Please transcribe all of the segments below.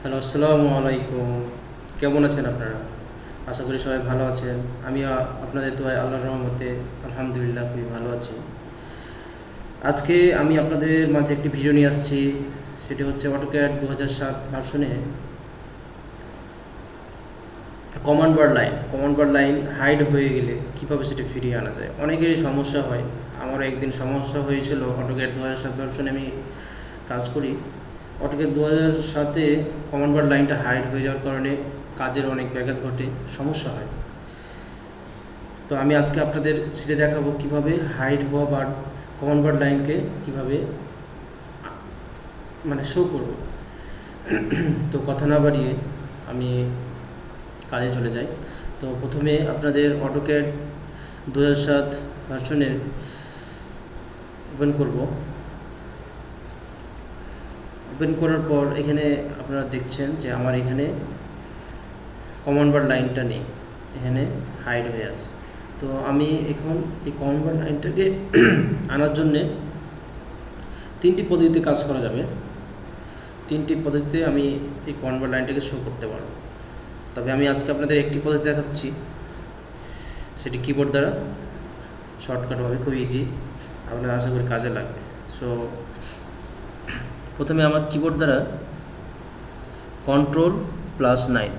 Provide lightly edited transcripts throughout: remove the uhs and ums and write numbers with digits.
Hello, আসসালামু আলাইকুম। কেমন আছেন আপনারা? আশা করি সবাই ভালো আছেন। আমি আপনাদের দোয়ায় আল্লাহর রহমতে আলহামদুলিল্লাহ খুবই ভালো আছি। আজকে আমি আপনাদের মাঝে একটি ভিডিও নিয়ে আসছি। সেটি হচ্ছে অটোক্যাড 2007 ভার্সনে কমান্ড বার লাইন হাইড হয়ে গেলে কীভাবে সেটা ফিরিয়ে আনা যায়। অনেকেরই সমস্যা হয়। আমারও একদিন সমস্যা হয়েছিল। অটোক্যাড 2007 ভার্সনে আমি কাজ করি। অটোক্যাড 2007-এ কমান্ড বার লাইনটা হাইড হয়ে যাওয়ার কারণে কাজের অনেক ব্যাঘাত ঘটে, সমস্যা হয়। তো আমি আজকে আপনাদের সেটা দেখাবো কিভাবে হাইড হওয়া বার কমান্ড বার লাইনকে কিভাবে শো করব। তো কথা না বাড়িয়ে আমি কাজে চলে যাই। তো প্রথমে আপনাদের অটোক্যাড 2007 ভার্সনের ওপেন করব। ওপেন করার পর এখানে আপনারা দেখছেন যে আমার এখানে কমান্ড বার লাইনটা নেই, এখানে হাইড হয়ে আছে। তো আমি এখন এই কমান্ড বার লাইনটাকে আনার জন্যে তিনটি পদ্ধতিতে কাজ করা যাবে। তিনটি পদ্ধতিতে আমি এই কমান্ড বার লাইনটাকে শো করতে পারবো। তবে আমি আজকে আপনাদের একটি পদ্ধতি দেখাচ্ছি, সেটি কিবোর্ড দ্বারা শর্টকাট হবে, খুব ইজি, আপনার আশা করি কাজে লাগবে। সো প্রথমে আমার কিবোর্ড দ্বারা Ctrl+9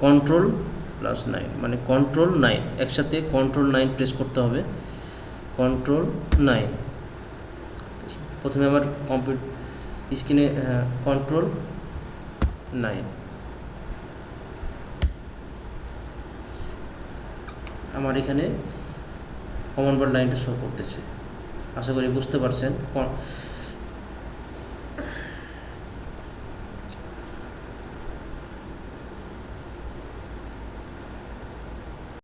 Ctrl+9 মানে Ctrl9 একসাথে Ctrl9 প্রেস করতে হবে। Ctrl9 প্রথমে আমার স্ক্রিনে Ctrl9 আমার এখানে কমান্ড বার লাইনটা শো করতেছে। আশা করি বুঝতে পারছেন।